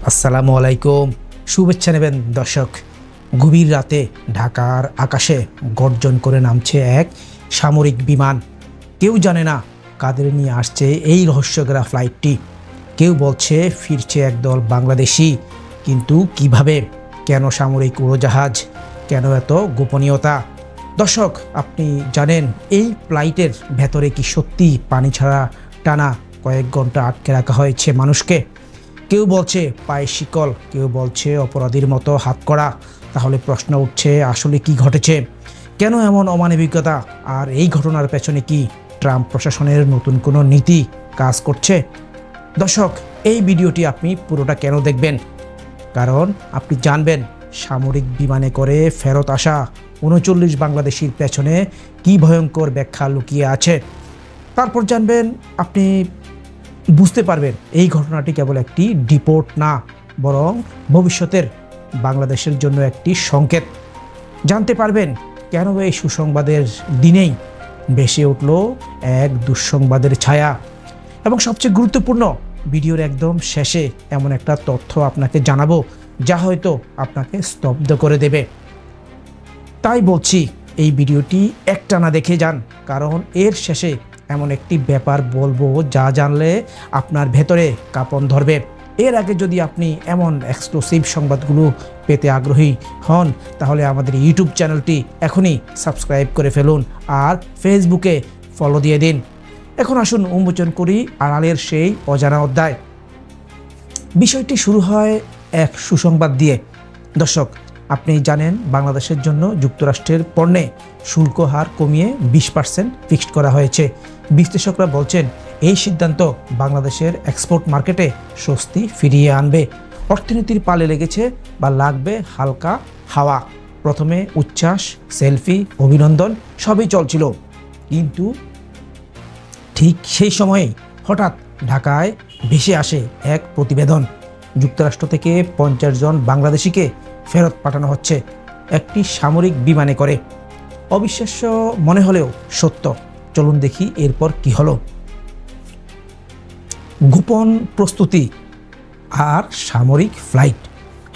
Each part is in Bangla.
আসসালামু আলাইকুম। শুভেচ্ছা নেবেন দর্শক। গভীর রাতে ঢাকার আকাশে গর্জন করে নামছে এক সামরিক বিমান। কেউ জানে না কাদের নিয়ে আসছে এই রহস্যগ্রা ফ্লাইটটি। কেউ বলছে ফিরছে একদল বাংলাদেশি, কিন্তু কিভাবে, কেন সামরিক উড়োজাহাজ, কেন এত গোপনীয়তা? দর্শক, আপনি জানেন এই ফ্লাইটের ভেতরে কি সত্যি পানি ছাড়া টানা কয়েক ঘন্টা আটকে রাখা হয়েছে মানুষকে? কেউ বলছে পায়ে শিকল, কেউ বলছে অপরাধীর মতো হাতকড়া। তাহলে প্রশ্ন উঠছে, আসলে কি ঘটেছে? কেন এমন অমানবিকতা? আর এই ঘটনার পেছনে কি ট্রাম্প প্রশাসনের নতুন কোনো নীতি কাজ করছে? দর্শক, এই ভিডিওটি আপনি পুরোটা কেন দেখবেন? কারণ আপনি জানবেন সামরিক বিমানে করে ফেরত আসা ৩৯ বাংলাদেশির পেছনে কি ভয়ঙ্কর ব্যাখ্যা লুকিয়ে আছে। তারপর জানবেন, আপনি বুঝতে পারবেন এই ঘটনাটি কেবল একটি ডিপোর্ট না, বরং ভবিষ্যতের বাংলাদেশের জন্য একটি সংকেত। জানতে পারবেন কেন এই সুসংবাদের দিনেই ভেসে উঠল এক দুঃসংবাদের ছায়া। এবং সবচেয়ে গুরুত্বপূর্ণ, ভিডিওর একদম শেষে এমন একটা তথ্য আপনাকে জানাবো যা হয়তো আপনাকে স্তব্ধ করে দেবে। তাই বলছি, এই ভিডিওটি একটানা দেখে যান, কারণ এর শেষে এমন একটি ব্যাপার বলবো যা জানলে আপনার ভেতরে কাঁপন ধরবে। এর আগে যদি আপনি এমন এক্সক্লুসিভ সংবাদগুলো পেতে আগ্রহী হন, তাহলে আমাদের ইউটিউব চ্যানেলটি এখনই সাবস্ক্রাইব করে ফেলুন আর ফেসবুকে ফলো দিয়ে দিন। এখন আসুন উন্মোচন করি আড়ালের সেই অজানা অধ্যায়। বিষয়টি শুরু হয় এক সুসংবাদ দিয়ে। দর্শক, আপনি জানেন বাংলাদেশের জন্য যুক্তরাষ্ট্রের পণ্যে শুল্ক হার কমিয়ে 20% ফিক্সড করা হয়েছে। বিশ্লেষকরা বলছেন এই সিদ্ধান্ত বাংলাদেশের এক্সপোর্ট মার্কেটে স্বস্তি ফিরিয়ে আনবে। অর্থনীতির পালে লেগেছে বা লাগবে হালকা হাওয়া। প্রথমে উচ্ছ্বাস, সেলফি, অভিনন্দন সবই চলছিল, কিন্তু ঠিক সেই সময়েই হঠাৎ ঢাকায় ভেসে আসে এক প্রতিবেদন। যুক্তরাষ্ট্র থেকে 50 জন বাংলাদেশিকে ফেরত পাঠানো হচ্ছে একটি সামরিক বিমানে করে। অবিশ্বাস্য মনে হলেও সত্য। চলুন দেখি এরপর কি হলো। গোপন প্রস্তুতি আর সামরিক ফ্লাইট।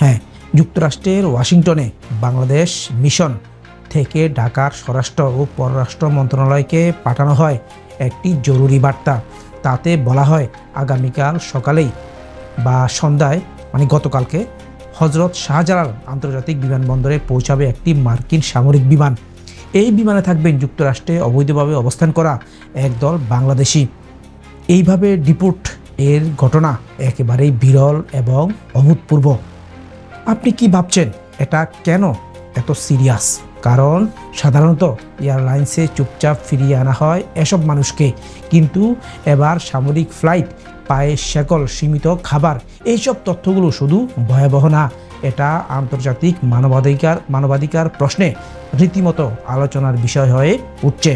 হ্যাঁ, যুক্তরাষ্ট্রের ওয়াশিংটনে বাংলাদেশ মিশন থেকে ঢাকার স্বরাষ্ট্র ও পররাষ্ট্র মন্ত্রণালয়কে পাঠানো হয় একটি জরুরি বার্তা। তাতে বলা হয় আগামীকাল সকালেই বা সন্ধ্যায়, মানে গতকালকে, হজরত শাহজালাল আন্তর্জাতিক বিমানবন্দরে পৌঁছাবে একটি মার্কিন সামরিক বিমান। এই বিমানে থাকবেন যুক্তরাষ্ট্রে অবৈধভাবে অবস্থান করা একদল বাংলাদেশি। এইভাবে ডিপোর্ট এর ঘটনা একেবারেই বিরল এবং অভূতপূর্ব। আপনি কি ভাবছেন এটা কেন এত সিরিয়াস? কারণ সাধারণত এয়ারলাইন্সে চুপচাপ ফিরিয়ে আনা হয় এসব মানুষকে, কিন্তু এবার সামরিক ফ্লাইট, পায়ে শেকল, সীমিত খাবার, এইসব তথ্যগুলো শুধু ভয়াবহ না, এটা আন্তর্জাতিক মানবাধিকার প্রশ্নে রীতিমতো আলোচনার বিষয় হয়ে উঠছে।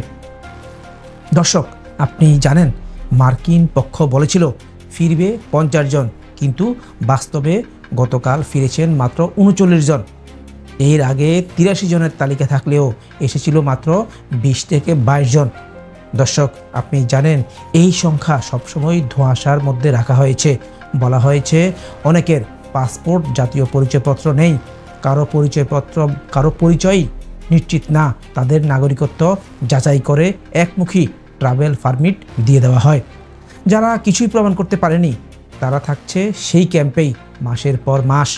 দর্শক, আপনি জানেন মার্কিন পক্ষ বলেছিল ফিরবে 50 জন, কিন্তু বাস্তবে গতকাল ফিরেছেন মাত্র 39 জন। এর আগে 83 জনের তালিকা থাকলেও এসেছিল মাত্র 20 থেকে 22 জন। দর্শক, আপনি জানেন এই সংখ্যা সবসময় ধোঁয়াশার মধ্যে রাখা হয়েছে। বলা হয়েছে অনেকের পাসপোর্ট, জাতীয় পরিচয়পত্র নেই, কারো পরিচয়ই নিশ্চিত না। তাদের নাগরিকত্ব যাচাই করে একমুখী ট্রাভেল পারমিট দিয়ে দেওয়া হয়। যারা কিছুই প্রমাণ করতে পারেনি তারা থাকছে সেই ক্যাম্পেই মাসের পর মাস।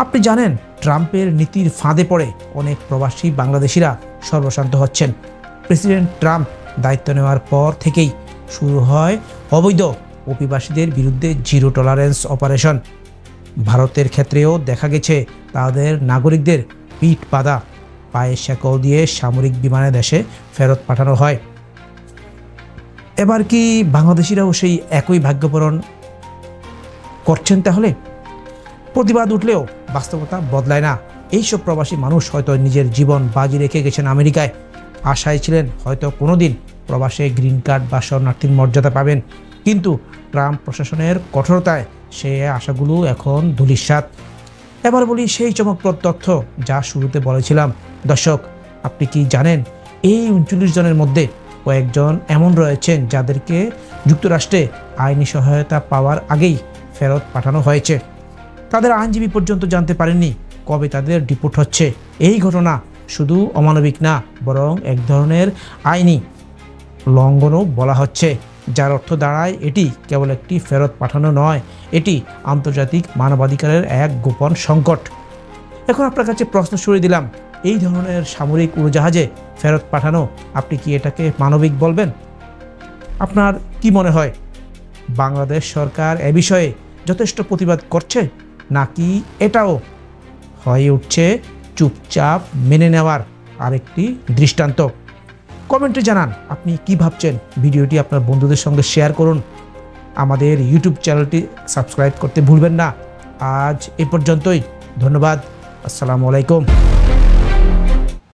আপনি জানেন ট্রাম্পের নীতির ফাঁদে পড়ে অনেক প্রবাসী বাংলাদেশিরা সর্বশান্ত হচ্ছেন। প্রেসিডেন্ট ট্রাম্প দায়িত্ব নেওয়ার পর থেকেই শুরু হয় অবৈধ অভিবাসীদের বিরুদ্ধে জিরো টলারেন্স অপারেশন। ভারতের ক্ষেত্রেও দেখা গেছে তাদের নাগরিকদের পিঠ বাঁধা, পায়ে শেকল দিয়ে সামরিক বিমানে দেশে ফেরত পাঠানো হয়। এবার কি বাংলাদেশিরাও সেই একই ভাগ্যপূরণ করছেন? তাহলে প্রতিবাদ উঠলেও বাস্তবতা বদলায় না। এইসব প্রবাসী মানুষ হয়তো নিজের জীবন বাজি রেখে গেছেন আমেরিকায়। আশায় ছিলেন হয়তো কোনোদিন প্রবাসে গ্রিন কার্ড বা শরণার্থীর মর্যাদা পাবেন, কিন্তু ট্রাম্প প্রশাসনের কঠোরতায় সে আশাগুলো এখন ধূলিসাৎ। এবার বলি সেই চমকপ্রদ তথ্য যা শুরুতে বলেছিলাম। দর্শক, আপনি কি জানেন এই 39 জনের মধ্যে কয়েকজন এমন রয়েছেন যাদেরকে যুক্তরাষ্ট্রে আইনি সহায়তা পাওয়ার আগেই ফেরত পাঠানো হয়েছে। তাদের আইনজীবী পর্যন্ত জানতে পারেননি কবে তাদের ডিপোর্ট হচ্ছে। এই ঘটনা শুধু অমানবিক না, বরং এক ধরনের আইনি লঙ্ঘনও বলা হচ্ছে, যার অর্থ দাঁড়ায় এটি কেবল একটি ফেরত পাঠানো নয়, এটি আন্তর্জাতিক মানবাধিকারের এক গোপন সংকট। এখন আপনার কাছে প্রশ্ন ছুড়ে দিলাম, এই ধরনের সামরিক উড়োজাহাজে ফেরত পাঠানো, আপনি কি এটাকে মানবিক বলবেন? আপনার কি মনে হয়, বাংলাদেশ সরকার এ বিষয়ে যথেষ্ট প্রতিবাদ করছে, নাকি এটাও হয়ে উঠছে চুপচাপ মেনে নেওয়ার আরেকটি দৃষ্টান্ত? কমেন্টে জানান আপনি কি ভাবছেন। ভিডিওটি আপনার বন্ধুদের সঙ্গে শেয়ার করুন। আমাদের ইউটিউব চ্যানেলটি সাবস্ক্রাইব করতে ভুলবেন না। আজ এ পর্যন্তই। ধন্যবাদ। আসসালামু আলাইকুম।